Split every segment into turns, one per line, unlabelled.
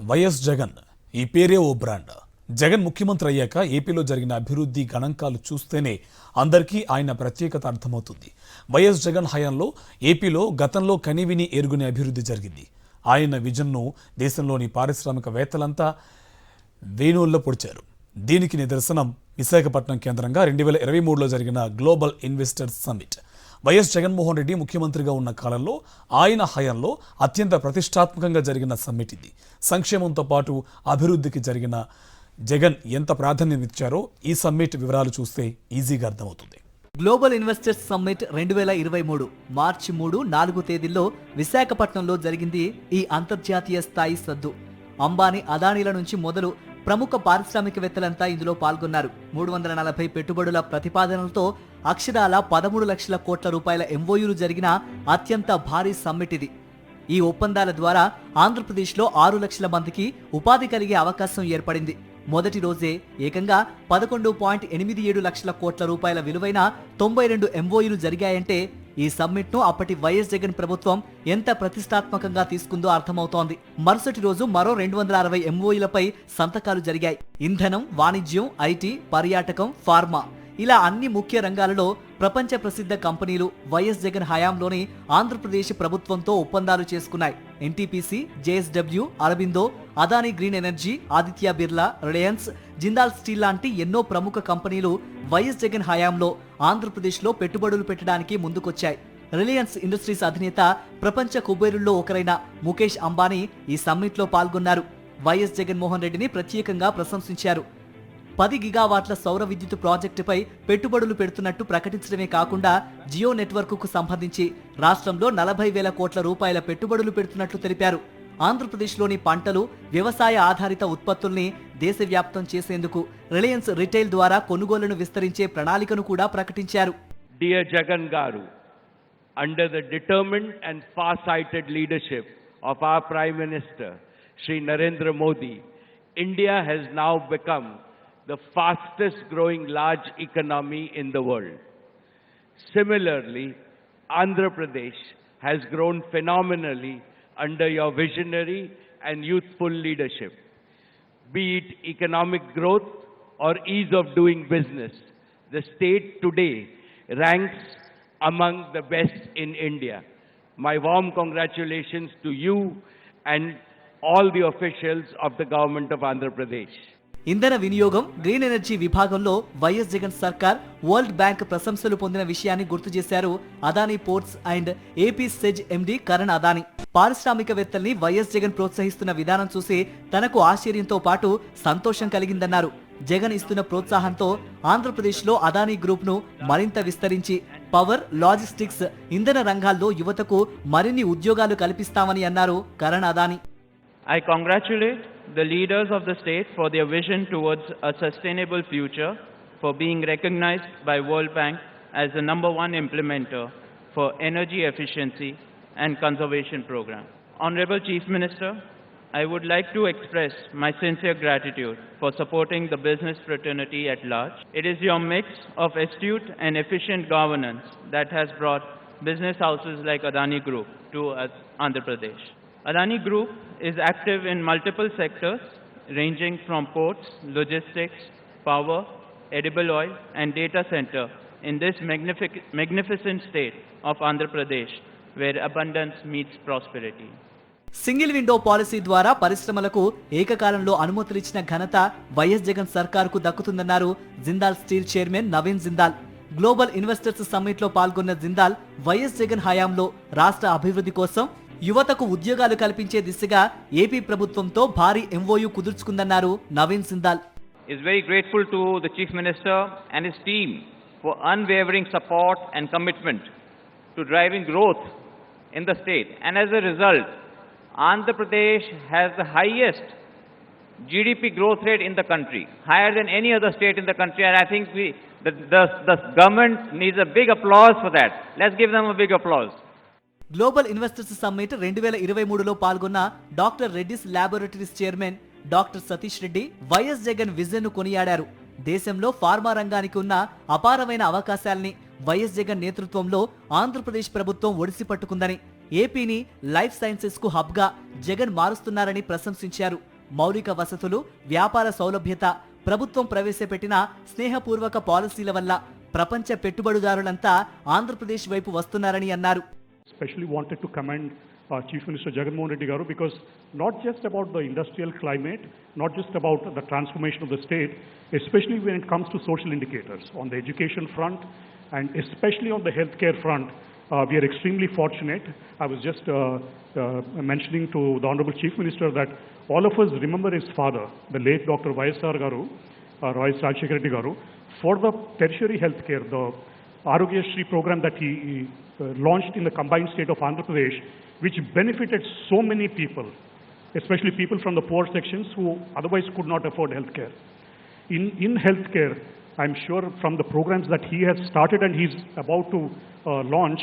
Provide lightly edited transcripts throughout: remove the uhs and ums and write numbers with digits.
YS Jagan ఈ పేరే ఓ brand. Jagan ముఖ్యమంత్రి అయ్యాక ఏపీలో జరిగిన అభివృద్ధి గణాంకాలు చూస్తేనే అందరికీ ఆయన ప్రత్యేకత అర్థమవుతుంది. వైఎస్ జగన్ హయాంలో ఏపీలో గతంలో కనివిని ఎరుగునే అభివృద్ధి జరిగింది. ఆయన విజన్ను దేశంలోని పారిశ్రామికవేత్తలంతా వేణుల్లో పొడిచారు. దీనికి నిదర్శనం విశాఖపట్నం కేంద్రంగా 2023లో జరిగిన global investors summit. YS Jaganmohan Reddy ముఖ్యమంత్రిగా ఉన్న కాలంలో ఆయన హయాంలో అత్యంత ప్రతిష్టాత్మకంగా జరిగిన సమ్మిట్ ఇది. సంక్షేమంతో పాటు అభివృద్ధికి జరిగిన జగన్ ఎంత ప్రాధాన్యం ఇచ్చారో ఈ సమ్మిట్ వివరాలు చూస్తే ఈజీగా అర్థమవుతుంది.
గ్లోబల్ ఇన్వెస్టర్స్ సమ్మిట్ 2023 మార్చి 3-4 తేదీల్లో విశాఖపట్నంలో జరిగింది. ఈ అంతర్జాతీయ స్థాయి సద్దు అంబానీ, అదానీల నుంచి మొదలు ప్రముఖ పారిశ్రామికవేత్తలంతా ఇందులో పాల్గొన్నారు. 340 పెట్టుబడుల ప్రతిపాదనలతో అక్షరాల 13 లక్షల కోట్ల రూపాయల ఎంఓయూలు జరిగిన అత్యంత భారీ సమ్మిట్ ఇది. ఈ ఒప్పందాల ద్వారా ఆంధ్రప్రదేశ్లో 6 లక్షల మందికి ఉపాధి కలిగే అవకాశం ఏర్పడింది. మొదటి రోజే ఏకంగా 11.87 లక్షల కోట్ల రూపాయల విలువైన 92 ఎంఓయూలు జరిగాయంటే ఈ సమ్మిట్ ను అప్పటి వైఎస్ జగన్ ప్రభుత్వం ఎంత ప్రతిష్టాత్మకంగా తీసుకుందో అర్థమవుతోంది. మరుసటి రోజు మరో 260 ఎంఓయూలపై సంతకాలు జరిగాయి. ఇంధనం, వాణిజ్యం, ఐటీ, పర్యాటకం, ఫార్మా ఇలా అన్ని ముఖ్య రంగాలలో ప్రపంచ ప్రసిద్ధ కంపెనీలు వైఎస్ జగన్ హయాంలోని ఆంధ్రప్రదేశ్ ప్రభుత్వంతో ఒప్పందాలు చేసుకున్నాయి. NTPC, JSW, Aurobindo, Adani green energy, Aditya Birla, Reliance, Jindal steel లాంటి ఎన్నో ప్రముఖ కంపెనీలు వైఎస్ జగన్ హయాంలో ఆంధ్రప్రదేశ్లో పెట్టుబడులు పెట్టడానికి ముందుకొచ్చాయి. రిలయన్స్ ఇండస్ట్రీస్ అధినేత, ప్రపంచ కుబేరుల్లో ఒకరైన ముఖేష్ అంబానీ ఈ సమ్మిట్లో పాల్గొన్నారు. వైఎస్ జగన్మోహన్ రెడ్డిని ప్రత్యేకంగా ప్రశంసించారు. 10 గిగావాట్ల సౌర విద్యుత్ ప్రాజెక్టుపై పెట్టుబడులు పెడుతున్నట్టు ప్రకటించడమే కాకుండా జియో నెట్వర్క్కు సంబంధించి రాష్ట్రంలో 40,000 కోట్ల రూపాయల పెట్టుబడులు పెడుతున్నట్లు తెలిపారు. ఆంధ్రప్రదేశ్లోని పంటలు, వ్యవసాయ ఆధారిత ఉత్పత్తుల్ని దేశవ్యాప్తం చేసేందుకు రిలయన్స్ రిటైల్ ద్వారా కొనుగోళ్లను విస్తరించే ప్రణాళికను కూడా ప్రకటించారు.
Dear Jagan Garu, under the determined and far-sighted leadership of our Prime Minister, Shri Narendra Modi, India has now become the fastest growing large economy in the world. Similarly, Andhra Pradesh has grown phenomenally under your visionary and youthful leadership. Be it economic growth or ease of doing business, the state today ranks among the best in India. My warm congratulations to you and all the officials of the government of Andhra Pradesh.
ఇంధన వినియోగం, green energy విభాగంలో YS Jagan సర్కార్ World Bank ప్రశంసలు పొందిన విషయాన్ని గుర్తు చేశారు Adani ports and AP SEZ MD Karan Adani. పారిశ్రామికవేత్తల్ని వైఎస్ జగన్ ప్రోత్సహిస్తున్న విధానం చూసి తనకు ఆశ్చర్యంతో పాటు సంతోషం కలిగిందన్నారు. జగన్ ఇస్తున్న ప్రోత్సాహంతో ఆంధ్రప్రదేశ్లో అదానీ గ్రూప్ ను మరింత విస్తరించి పవర్, లాజిస్టిక్స్, ఇంధన రంగాల్లో యువతకు మరిన్ని ఉద్యోగాలు కల్పిస్తామని అన్నారు Karan Adani.
I congratulate the leaders of the state for their vision towards a sustainable future, for being recognized by World Bank as the #1 implementer for energy efficiency and conservation program. Honorable Chief Minister, I would like to express my sincere gratitude for supporting the business fraternity at large. It is your mix of astute and efficient governance that has brought business houses like Adani Group to Andhra Pradesh. Adani Group is active in multiple sectors ranging from ports, logistics, power, edible oil and data center in this magnificent state of Andhra Pradesh where abundance meets prosperity.
Single window policy ద్వారా పరిశ్రమలకు ఏకకాలంలో అనుమతులిచ్చిన ఘనత YS Jagan సర్కారుకు దక్కుతుందన్నారు Jindal steel chairman Naveen Jindal. Global investors summit లో పాల్గొన్న Jindal YS Jagan హయాంలో రాష్ట్ర అభివృద్ధి కోసం యువతకు ఉద్యోగాలు కల్పించే దిశగా ఏపీ ప్రభుత్వంతో భారీ ఎంఓయూ కుదుర్చుకుందన్నారు Naveen Jindal.
Is very grateful to the Chief Minister and his team for unwavering support and commitment to driving growth in the state. And as a result, Andhra Pradesh has the highest GDP growth rate in the country, higher than any other state in the country. And I think the government needs a big applause for that. Let's give them a big applause.
Global investors summit 2023లో పాల్గొన్న doctor Reddy's laboratories chairman doctor Satish Reddy YS Jagan vision ను కొనియాడారు. దేశంలో pharma రంగానికి ఉన్న అపారమైన అవకాశాల్ని YS Jagan నేతృత్వంలో ఆంధ్రప్రదేశ్ ప్రభుత్వం ఒడిసి పట్టుకుందని, ఏపీని లైఫ్ సైన్సెస్ కు హబ్ గా జగన్ మారుస్తున్నారని ప్రశంసించారు. మౌలిక వసతులు, వ్యాపార సౌలభ్యత, ప్రభుత్వం ప్రవేశపెట్టిన స్నేహపూర్వక పాలసీల వల్ల ప్రపంచ పెట్టుబడిదారులంతా ఆంధ్రప్రదేశ్ వైపు వస్తున్నారని అన్నారు.
Especially wanted to commend Chief Minister Jagan Mohan Reddy Garu, because not just about the industrial climate, not just about the transformation of the state, especially when it comes to social indicators on the education front and especially on the healthcare front, we are extremely fortunate. I was just mentioning to the Honorable Chief Minister that all of us remember his father, the late Dr. Y.S.R. Garu, Roy Rajshekar Reddy Garu, for the tertiary healthcare, the Arogya Shri program that he launched in the combined state of Andhra Pradesh, which benefited so many people, especially people from the poor sections who otherwise could not afford healthcare. In healthcare, I'm sure from the programs that he has started and he's about to launch,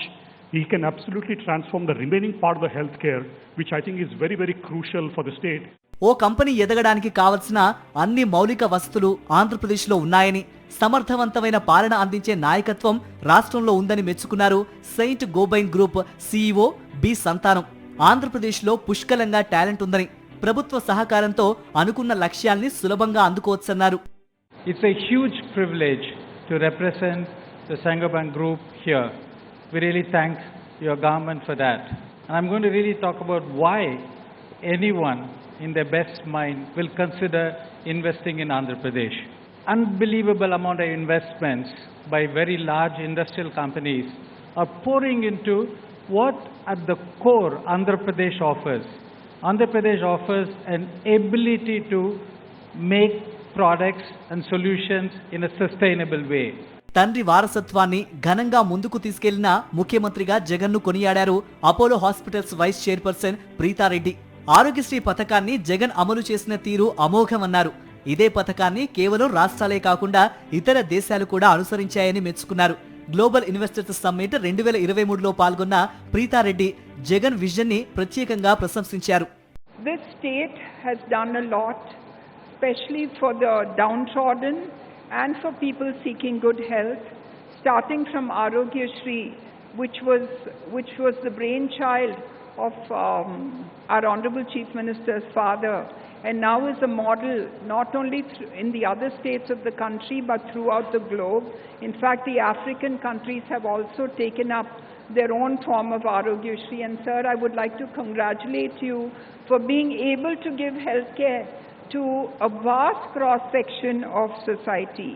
he can absolutely transform the remaining part of the healthcare, which I think is very, very crucial for the state.
ఓ company ఎదగడానికి కావలసిన అన్ని మౌలిక వసతులు ఆంధ్రప్రదేశ్లో ఉన్నాయని, సమర్థవంతమైన పాలన అందించే నాయకత్వం రాష్ట్రంలో ఉందని మెచ్చుకున్నారు saint Gobain group CEO B Santhanam. ఆంధ్రప్రదేశ్లో పుష్కలంగా టాలెంట్ ఉందని, ప్రభుత్వ సహకారంతో అనుకున్న లక్ష్యాల్ని సులభంగా అందుకోవచ్చన్నారు.
It's a huge privilege to represent the Saint-Gobain Group here. We really thank your government for that. And I'm going to really talk about why anyone in their best mind will consider investing in Andhra Pradesh. Unbelievable amount of investments by very large industrial companies are pouring into what at the core Andhra Pradesh offers. Andhra Pradesh offers an ability to make products and solutions in a sustainable way.
తండ్రి వారసత్వాన్ని ఘనంగా ముందుకు తీసుకెళ్లిన ముఖ్యమంత్రిగా జగన్ను కొనియాడారు Apollo hospitals vice chairperson Preetha Reddy. Aarogyasri పథకాన్ని జగన్ అమలు చేసిన తీరు అమోఘమన్నారు. ఇదే పథకాన్ని కేవలం రాష్ట్రాలే కాకుండా ఇతర దేశాలు కూడా అనుసరించాయని మెచ్చుకున్నారు. గ్లోబల్ ఇన్వెస్టర్స్ సమ్మిట్ 2023లో పాల్గొన్న ప్రీతారెడ్డి జగన్ విజన్ ని ప్రత్యేకంగా ప్రశంసించారు.
This state has done a lot, especially for the downtrodden and for people seeking good health, starting from Arogya Shri, which was the brainchild of our Honorable Chief Minister's father, and now is a model not only in the other states of the country but throughout the globe. In fact, the African countries have also taken up their own form of Arogya Shri. And sir, I would like to congratulate you for being able to give health care to a vast cross section of society.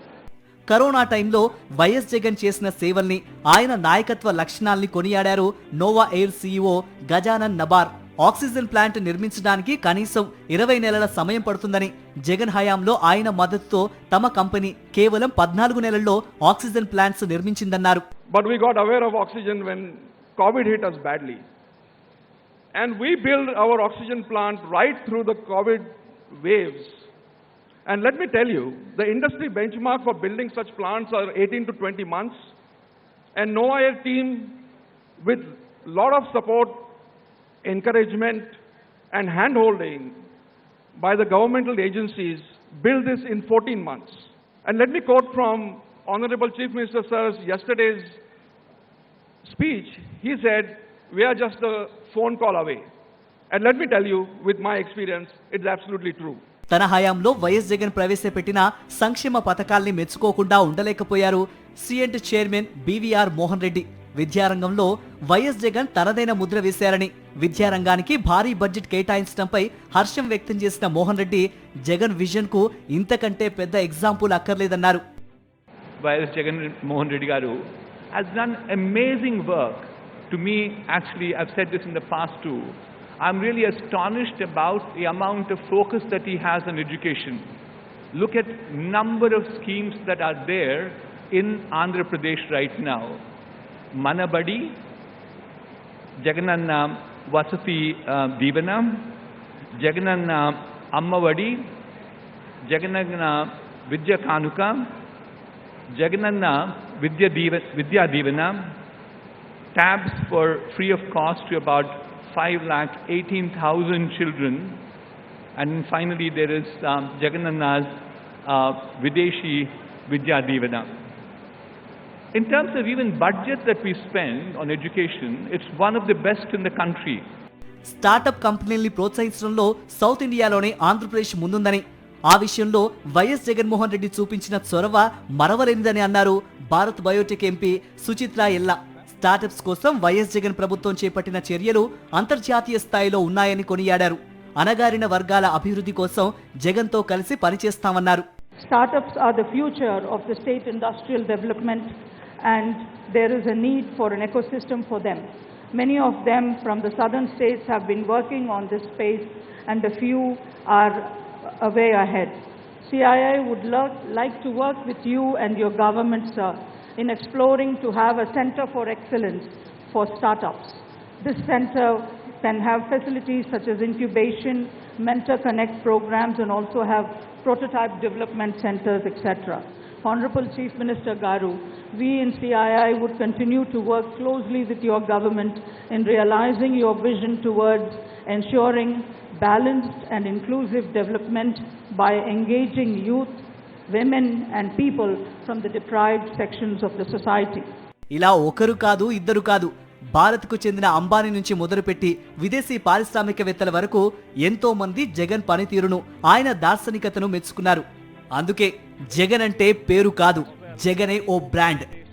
Corona టైంలో YS Jagan చేసిన సేవల్ని, ఆయన నాయకత్వ లక్షణాల్ని కొనియాడారు Nova Air CEO Gajanan Nabar. Oxygen plant నిర్మించడానికి కనీసం 20 నెలల సమయం పడుతుందని, జగన్ హయాంలో ఆయన మద్దతుతో తమ కంపెనీ కేవలం 14 నెలల్లో ఆక్సిజన్ ప్లాంట్స్ నిర్మించిందన్నారు.
But we got aware of oxygen when COVID hit us badly. And we built our oxygen plant right through the COVID waves. And let me tell you, the industry benchmark for building such plants are 18 to 20 months. And Nova Air team, with lot of support, encouragement and hand-holding by the governmental agencies, built this in 14 months. And let me quote from Honorable Chief Minister Sir's yesterday's speech. He said, we are just a phone call away. And let me tell you, with my experience, it's absolutely true.
తన హయాంలో YS Jagan ప్రవేశపెట్టిన సంక్షేమ పథకాల్ని మెచ్చుకోకుండా ఉండలేకపోయారు cement chairman BVR Mohan Reddy. విద్యారంగంలో YS Jagan తనదైన ముద్ర వేశారని, విద్యారంగానికి భారీ బడ్జెట్ కేటాయించడంపై హర్షం వ్యక్తం చేసిన మోహన్ రెడ్డి జగన్ విజన్ కు ఇంతకంటే పెద్ద ఎగ్జాంపుల్ అక్కర్లేదన్నారు.
వైఎస్ జగన్ మోహన్ రెడ్డి గారు has done amazing work. To me, actually, I've said this in the past too, I'm really astonished about the amount of focus that he has on education. Look at number of schemes that are there in Andhra Pradesh right now. Manabadi, Jagananna Vasati Divana, Jagananna Ammavadi, Jagananna Vidya Kanuka, Jagananna Vidya Divana, tabs for free of cost to about 5,18,000 children, and finally there is Jagananna's Videshi Vidya Divana.
In terms of even budget that we spend on education, it's one of the best in the country.
Startup కంపెనీల్ని ప్రోత్సహించడంలో south ఇండియాలోనే ఆంధ్రప్రదేశ్ ముందుందని, ఆ విషయంలో YS Jaganmohan Reddy చూపించిన చొరవ మరవలేనిదని అన్నారు Bharat Biotech MP Suchitra ఎల్లా. Startups కోసం YS Jagan ప్రభుత్వం చేపట్టిన చర్యలు అంతర్జాతీయ స్థాయిలో ఉన్నాయని కొనియాడారు. అణగారిన వర్గాల అభివృద్ధి కోసం జగన్తో కలిసి పనిచేస్తామన్నారు.
Startups are the future of the state industrial development, and there is a need for an ecosystem for them. Many of them from the southern states have been working on this space, and a few are way ahead. CII would like to work with you and your government, sir, in exploring to have a center for excellence for startups. This center can have facilities such as incubation, mentor connect programs, and also have prototype development centers, etc. Honorable Chief Minister Garu, we in CII would continue to work closely with your government in realizing your vision towards ensuring balanced and inclusive development by engaging youth, women and people from the deprived sections of the society.
ఇలా ఒకరు కాదు, ఇద్దరు కాదు, భారత్కు చెందిన అంబానీ నుంచి మొదలుపెట్టి విదేశీ పారిశ్రామికవేత్తల వరకు ఎంతో మంది జగన్ పనితీరును, ఆయన దార్శనికతను మెచ్చుకున్నారు. అందుకే జగన్ అంటే పేరు కాదు, జగనే ఓ బ్రాండ్.